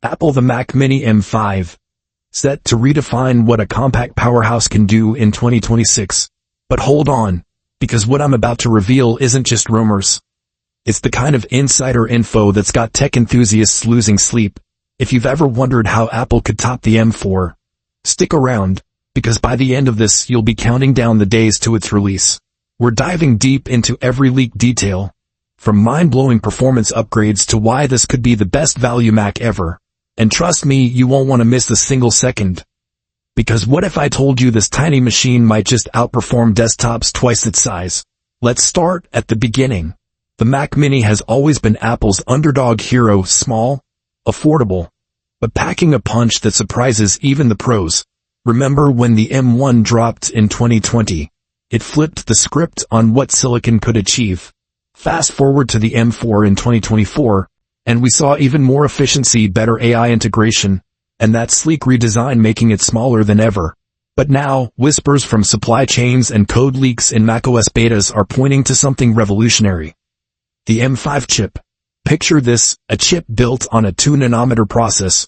Apple the Mac Mini M5. Set to redefine what a compact powerhouse can do in 2026. But hold on, because what I'm about to reveal isn't just rumors. It's the kind of insider info that's got tech enthusiasts losing sleep. If you've ever wondered how Apple could top the M4, stick around, because by the end of this you'll be counting down the days to its release. We're diving deep into every leaked detail, from mind-blowing performance upgrades to why this could be the best value Mac ever. And trust me, you won't want to miss a single second. Because what if I told you this tiny machine might just outperform desktops twice its size? Let's start at the beginning. The Mac Mini has always been Apple's underdog hero, small, affordable, but packing a punch that surprises even the pros. Remember when the M1 dropped in 2020? It flipped the script on what silicon could achieve. Fast forward to the M4 in 2024, and we saw even more efficiency, better AI integration, and that sleek redesign making it smaller than ever. But now, whispers from supply chains and code leaks in macOS betas are pointing to something revolutionary. The M5 chip. Picture this, a chip built on a 2-nanometer process,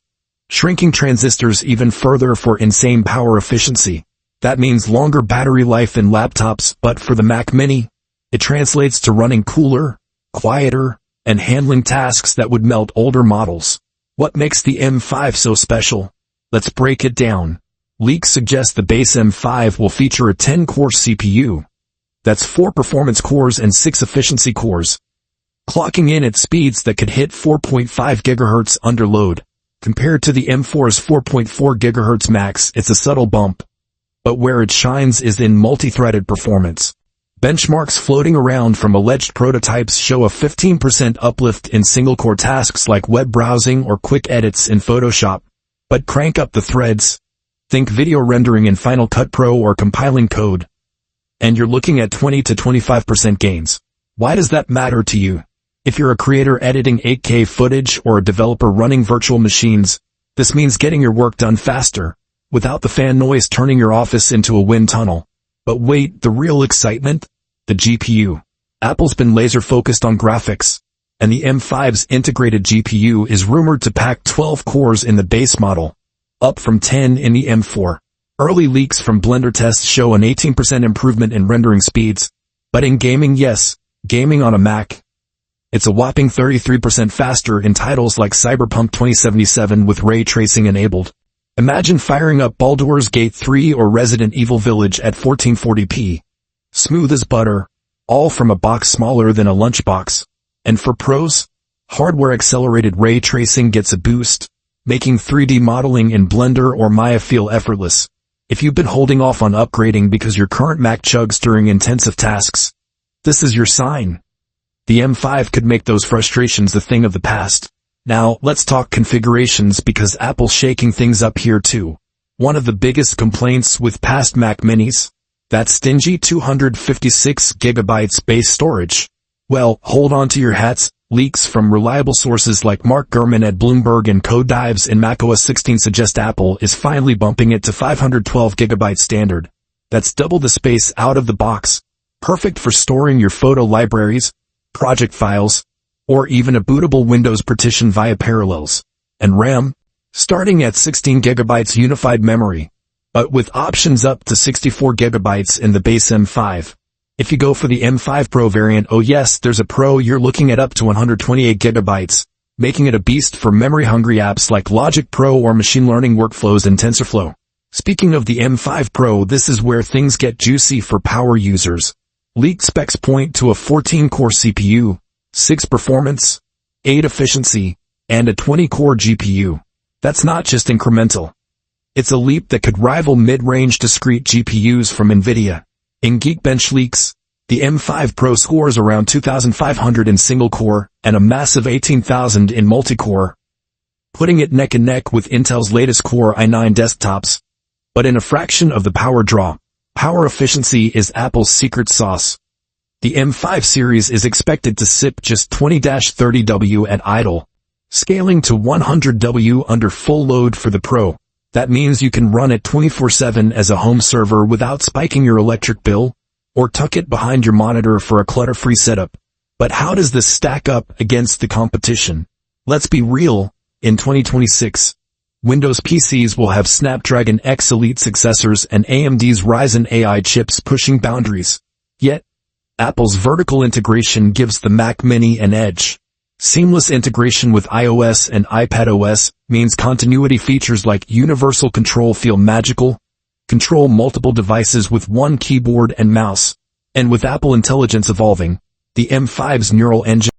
shrinking transistors even further for insane power efficiency. That means longer battery life in laptops, but for the Mac Mini, it translates to running cooler, quieter, and handling tasks that would melt older models. What makes the M5 so special? Let's break it down. Leaks suggest the base M5 will feature a 10-core CPU. That's 4 performance cores and 6 efficiency cores, clocking in at speeds that could hit 4.5 GHz under load. Compared to the M4's 4.4 GHz max, it's a subtle bump. But where it shines is in multi-threaded performance. Benchmarks floating around from alleged prototypes show a 15% uplift in single-core tasks like web browsing or quick edits in Photoshop. But crank up the threads. Think video rendering in Final Cut Pro or compiling code, and you're looking at 20 to 25% gains. Why does that matter to you? If you're a creator editing 8K footage or a developer running virtual machines, this means getting your work done faster, without the fan noise turning your office into a wind tunnel. But wait, the real excitement? The GPU. Apple's been laser-focused on graphics, and the M5's integrated GPU is rumored to pack 12 cores in the base model, up from 10 in the M4. Early leaks from Blender tests show an 18% improvement in rendering speeds. But in gaming, yes, gaming on a Mac, it's a whopping 33% faster in titles like Cyberpunk 2077 with ray tracing enabled. Imagine firing up Baldur's Gate 3 or Resident Evil Village at 1440p. Smooth as butter, all from a box smaller than a lunchbox. And for pros, hardware-accelerated ray tracing gets a boost, making 3D modeling in Blender or Maya feel effortless. If you've been holding off on upgrading because your current Mac chugs during intensive tasks, this is your sign. The M5 could make those frustrations a thing of the past. Now, let's talk configurations because Apple's shaking things up here too. One of the biggest complaints with past Mac Minis? That stingy 256 GB base storage. Well, hold on to your hats. Leaks from reliable sources like Mark Gurman at Bloomberg and code dives in macOS 16 suggest Apple is finally bumping it to 512 GB standard. That's double the space out of the box. Perfect for storing your photo libraries, project files, or even a bootable Windows partition via Parallels. And RAM, starting at 16 GB unified memory, but with options up to 64 GB in the base M5. If you go for the M5 Pro variant, oh yes, there's a Pro, you're looking at up to 128 GB, making it a beast for memory-hungry apps like Logic Pro or machine learning workflows in TensorFlow. Speaking of the M5 Pro, this is where things get juicy for power users. Leaked specs point to a 14-core CPU, 6 performance, 8 efficiency, and a 20-core GPU. That's not just incremental. It's a leap that could rival mid-range discrete GPUs from NVIDIA. In Geekbench leaks, the M5 Pro scores around 2,500 in single-core and a massive 18,000 in multi-core, putting it neck and neck with Intel's latest Core i9 desktops. But in a fraction of the power draw. Power efficiency is Apple's secret sauce. The M5 series is expected to sip just 20-30 W at idle, scaling to 100 W under full load for the Pro. That means you can run it 24/7 as a home server without spiking your electric bill, or tuck it behind your monitor for a clutter-free setup. But how does this stack up against the competition? Let's be real, In 2026, Windows PCs will have Snapdragon X Elite successors and AMD's Ryzen AI chips pushing boundaries. Yet, Apple's vertical integration gives the Mac Mini an edge. Seamless integration with iOS and iPadOS means continuity features like universal control feel magical, control multiple devices with one keyboard and mouse, and with Apple Intelligence evolving, the M5's neural engine